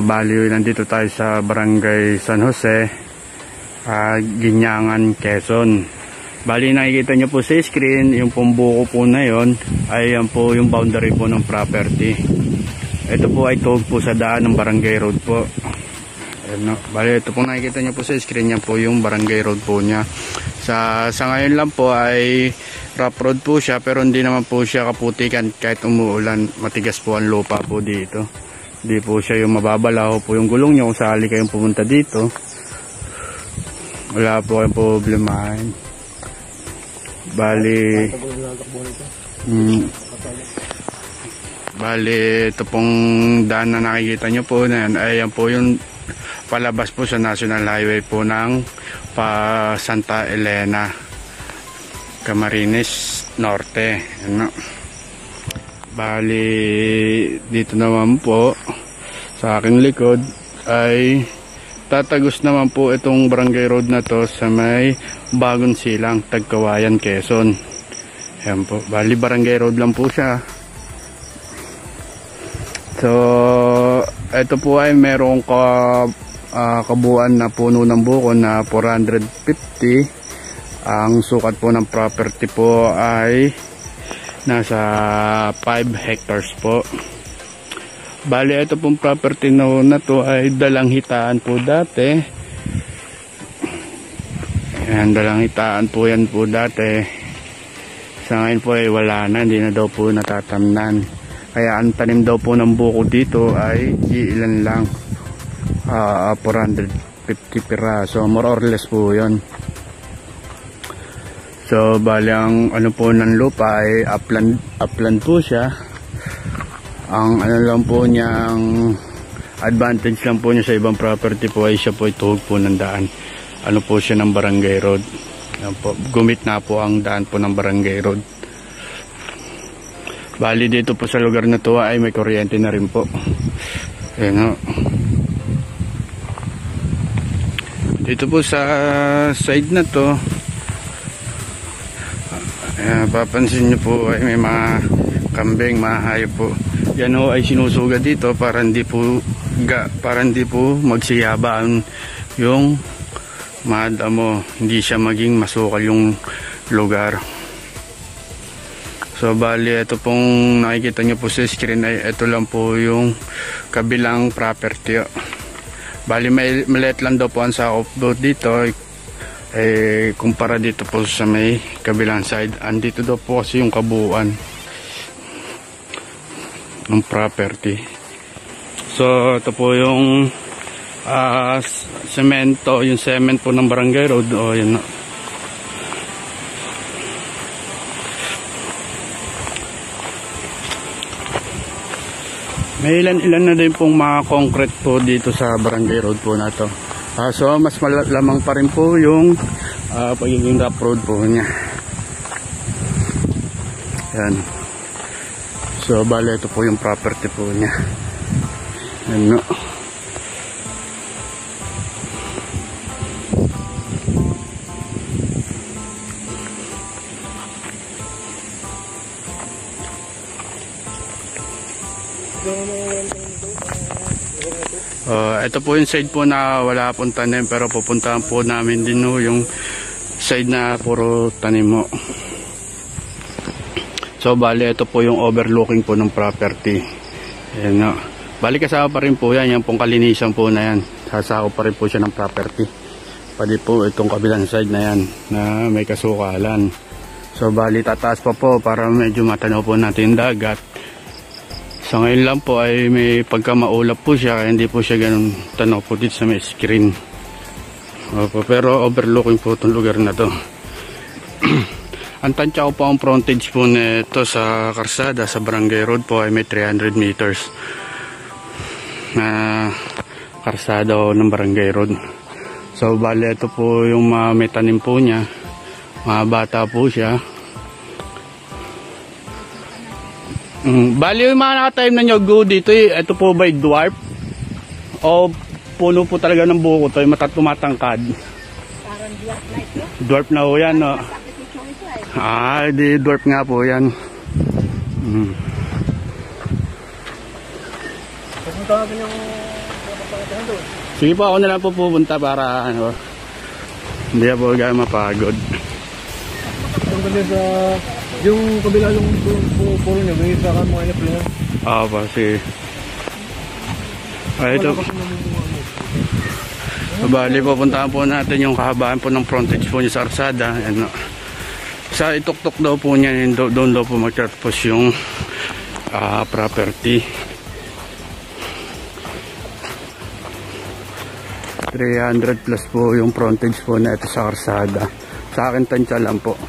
bali nandito tayo sa Barangay San Jose, Ginyangan, Quezon. Bali nakikita nyo po sa screen, yung pumbuko po na yon ay yan po yung boundary po ng property. Ito po ay tuwag po sa daan ng Barangay Road po. Ayan, no? Bali ito po nakikita nyo po sa screen, yan po yung Barangay Road po niya. Sa ngayon lang po ay rough road po siya, pero hindi naman po siya kaputikan kahit umuulan. Matigas po ang lupa po dito. Hindi po siya yung mababalaho po yung gulong nyo kung sakali kayong pumunta dito. Wala po kayong problemahin. Bali ito pong daan na nakikita nyo po na yan, ay yan po yung palabas po sa National Highway po ng Santa Elena, Camarines Norte. Ano? Bali dito naman po sa aking likod ay tatagos naman po itong barangay road na to sa may Bagong Silang, Tagkawayan, Quezon. Ayan po, bali barangay road lang po siya. So ito po ay merong kabuuan na puno ng buko na 450. Ang sukat po ng property po ay nasa 5 hectares po. Bali ito pong property na to ay dalang hitaan po dati. Ayan, dalang hitaan po yan po dati. Sa ngayon po ay wala na, hindi na daw po natatamnan. Kaya ang tanim daw po ng buko dito ay ilan lang, 450 piraso, more or less po yun. So bali ang ano po ng lupa ay upland po siya. Ang ano lang po niyang advantage lang po niya sa ibang property po ay siya po ay tuhog po ng daan. Ano po siya ng barangay road. Po, gumit na po ang daan po ng barangay road. Bali dito po sa lugar na to ay may kuryente na rin po. Ayan o. Dito po sa side na to, papansin nyo po ay may mga kambing, mga hayop po. Yan ho ay sinusuga dito para hindi po magsiyabaan yung madamo, hindi siya maging masukal yung lugar. So bali ito pong nakikita nyo po sa screen ay ito lang po yung kabilang property. Bali maliit lang daw po ang sakop dito kumpara dito po sa may kabilang side. Andito daw po kasi yung kabuuan ng property. So ito po yung semento, yung cement po ng barangay road. O yun. May ilan na din pong mga concrete po dito sa barangay road po na to. So mas malamang pa rin po yung pagiging rough road po niya. Yan. So bale ito po yung property po niya. Ano? Ito po yung side po na wala pong tanim, pero pupuntahan po namin din yung side na puro tanim mo. So bali ito po yung overlooking po ng property. Ayan, no. Bali kasama pa rin po yan, yung pong kalinisan po na yan, sasako pa rin po siya ng property. Pwede po itong kabilang side na yan na may kasukalan. So bali tataas pa po para medyo matanaw po natin dagat. So ngayon lang po ay may pagkamaulap po siya, kaya hindi po siya ganun tanaw po dito sa may screen. Pero overlooking po itong lugar na to. Ang tansya ko po ang frontage po nito sa karsada sa barangay road po ay may 300 meters na karsada ng barangay road. So bali ito po yung may tanim po niya, mga bata po siya. Bali yung mga nakatime na nyogo dito, ito po ba dwarf? O puno po talaga ng buko to, yung tumatangkad? Parang dwarf na ito. Dwarf na po yan, no? Di dwarf nga po yan. Pupunta natin yung Sige po, ako na lang po pupunta para ano, hindi na po gaya mapagod. Tanggalin sa yung kabila yung puro nyo, may isa ka mga inap lang. Pa, sige. Ay, ito. Bali, pupuntahan po natin yung kahabaan po ng frontage po niya sa Arsada. Ano. Sa ituktok daw po niya, doon daw po magtatapos yung property. 300 plus po yung frontage po na ito sa Arsada. Sa akin, tansya lang po.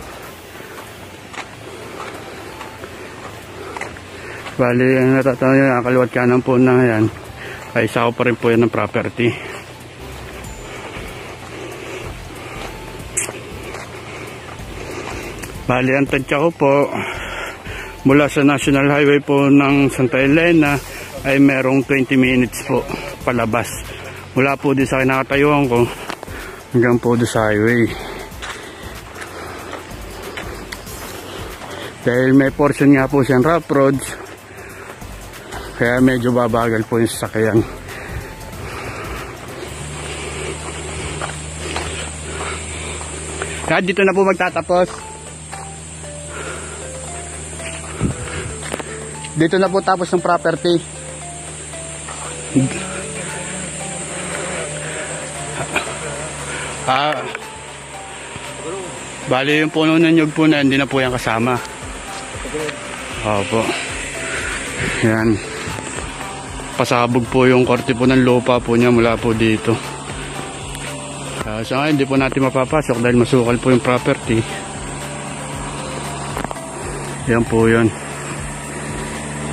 Bali, ang natatanong nyo, nakakaliwat kanan po na yan, ay isa ko pa rin po yan ng property. Bali, ang tansya ko po, mula sa National Highway po ng Santa Elena, ay merong 20 minutes po palabas. Mula po din sa kinakatayuan ko, hanggang po doon sa highway. Dahil may portion nga po siyang rough roads, kaya medyo babagal po yung sasakyan. Kaya dito na po magtatapos. Dito na po tapos ng property. Bali yung puno ng nyug po na hindi na po yan kasama. Opo. Yan. Pasabog po yung korte po ng lupa po niya mula po dito. So ngayon hindi po natin mapapasok dahil masukal po yung property. Yan po yun.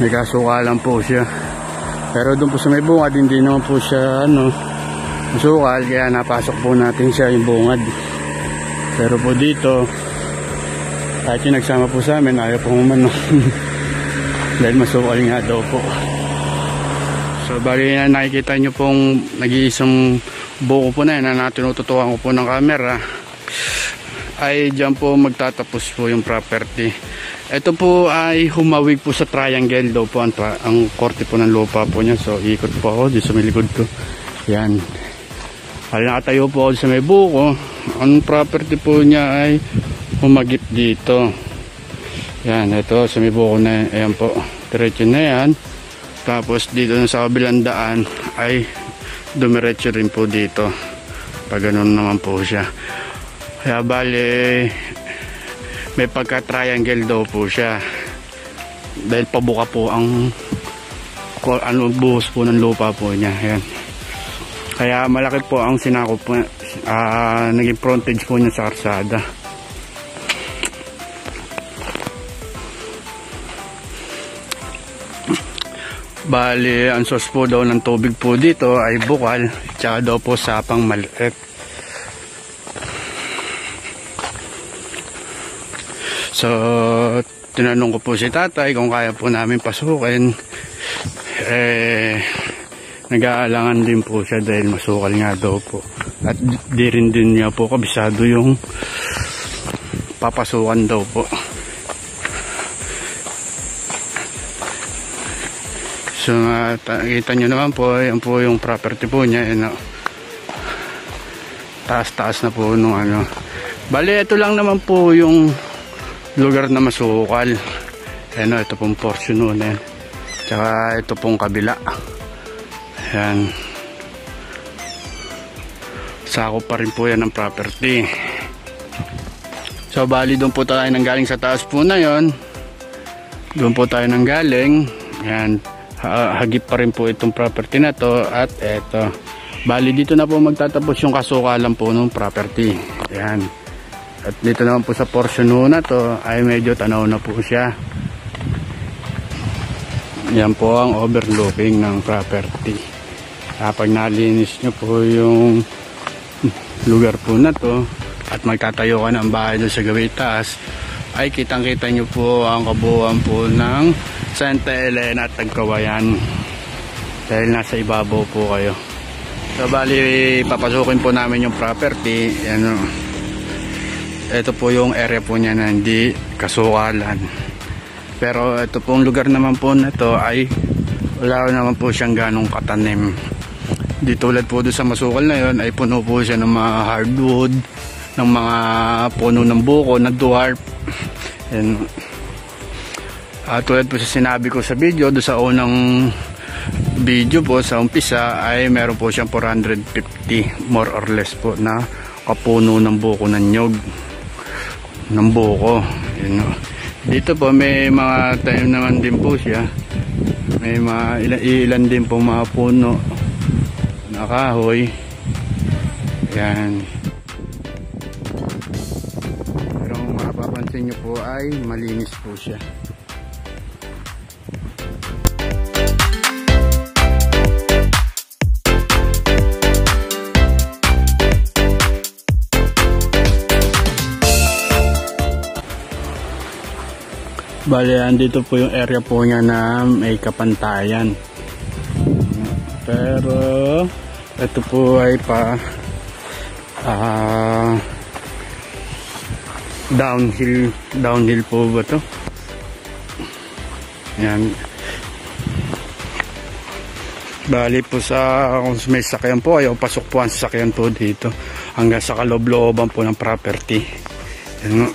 May kasukalan po siya. Pero doon po sa may bungad hindi naman po siya masukal, kaya napasok po natin siya yung bungad. Pero po dito kahit yung nagsama po sa amin ayaw po umano. Dahil masukal nga daw po. So bali na nakikita nyo pong nag-iisang buko po na yan na tinututukan ko po ng camera, ay dyan po magtatapos po yung property. Ito po ay humawig po sa triangle daw po ang korte po ng lupa po niya. So ikot po ako dito sa may likod ko. Yan. Hali nakatayo po ako sa may buko. Ang property po niya ay humagip dito. Yan, ito sa may buko na yan. Ayan po, diretso na yan. Tapos dito sa kabilang daan ay dumiretso rin po dito. Pag ganun naman po siya. Kaya bali may pagka-triangle daw po siya. Dahil pabuka po ang buhos po ng lupa po niya. Ayan. Kaya malaki po ang sinakop po, naging frontage po niya sa Arsada. Bali, ang source po daw ng tubig po dito ay bukal, tsaka daw po sapang maliit. So, tinanong ko po si tatay kung kaya po namin pasukin. Nag-aalangan din po siya dahil masukal nga daw po. At di rin din niya po kabisado yung papasukan daw po. So, kita nyo naman po, yan po yung property po niya. Taas-taas na po nung ano. Bali, ito lang naman po yung lugar na masukal. Ito pong portion nun. Tsaka ito pong kabila. Ayan. Sakop pa rin po yan ng property. So, bali doon po tayo nanggaling sa taas po na yon. Doon po tayo nanggaling. Ayan. Hagip pa rin po itong property na to. At eto. Bali dito na po magtatapos yung kasukalan po ng property. Ayan. At dito naman po sa portion na to ay medyo tanaw na po siya. Yan po ang overlooking ng property. Kapag nalinis nyo po yung lugar po na to at magtatayo ka ng bahay doon sa gawin taas, ay kitang-kita nyo po ang kabuuan po ng Santa Elena at Tagkawayan dahil nasa ibabaw po kayo. So bali papasukin po namin yung property. Ito po yung area po niya na hindi kasukalan, pero ito pong lugar naman po na to ay wala naman po siyang ganong katanim. Di tulad po doon sa masukal na yon, ay puno po siya ng mga hardwood, ng mga puno ng buko na dwarf. And tulad po sa sinabi ko sa video, doon sa unang video po sa umpisa, ay meron po siyang 450 more or less po na kapuno ng buko ng nyog ng buko. Yun, dito po may mga tayo naman din po siya, may mga ilan din po mga puno na kahoy. Yan, pero mapapansin nyo po ay malinis po siya. Bale, dito po yung area po niya na may kapantayan. Pero ito po ay pa downhill po ba to? Yan. Bali po sa kung may sakyan po, ayaw pasok po ang sasakyan po dito hanggang sa kaloob-looban po ng property. Yan.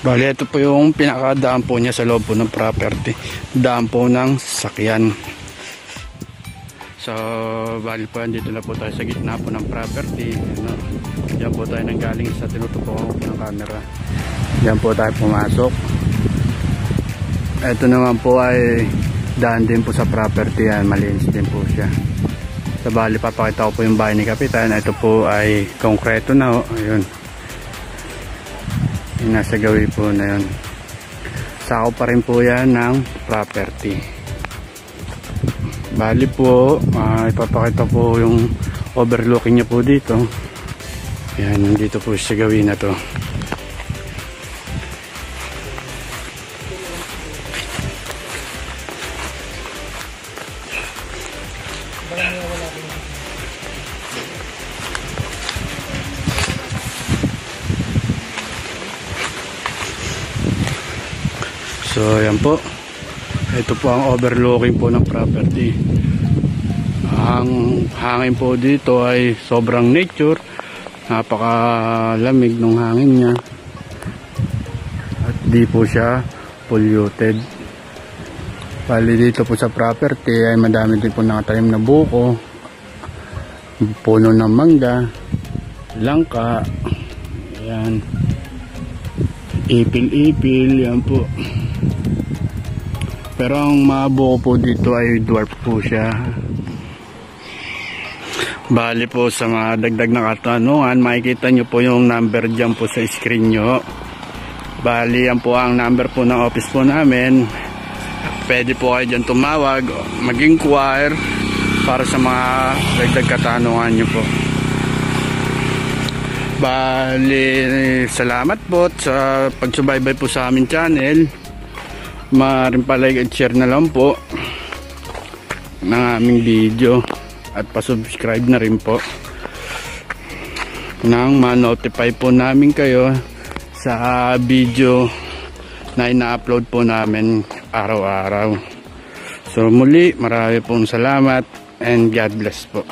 Bali, ito po yung pinakadaan po niya sa loob po ng property. Daan po ng sasakyan. So, bali po yan, dito na po tayo sa gitna po ng property. Diyan po tayo nanggaling sa tinutupokan po ng camera. Diyan po tayo pumasok. Ito naman po ay daan din po sa property yan. Malinis din po siya. So, bali, papakita ko po yung bahay ni Kapitan. Ito po ay konkreto na. Ayun. Yung nasa gawi po na yun, sako pa rin po yan ng property. Bali po, ipapakita po yung overlooking niya po dito. Yan, nandito po sa gawi na to. So yan po, ito po ang overlooking po ng property. Ang hangin po dito ay sobrang nature, napakalamig ng hangin niya at di po siya polluted. Bali dito po sa property ay madami din po nakatanim na buko, puno ng mangga, langka, yan, ipil-ipil, yan po. Pero ang mga buko po dito ay dwarf po siya. Bali po sa mga dagdag na katanungan, makikita nyo po yung number dyan po sa screen nyo. Bali yan po ang number po ng office po namin. Pwede po kayo dyan tumawag, mag-inquire para sa mga dagdag katanungan nyo po. Bali, salamat po sa pagsubaybay po sa aming channel. Maaaring pa-like at share na lang po ng aming video at pa-subscribe na rin po nang ma-notify po namin kayo sa video na ina-upload po namin araw-araw. So muli, marami pong salamat and God bless po.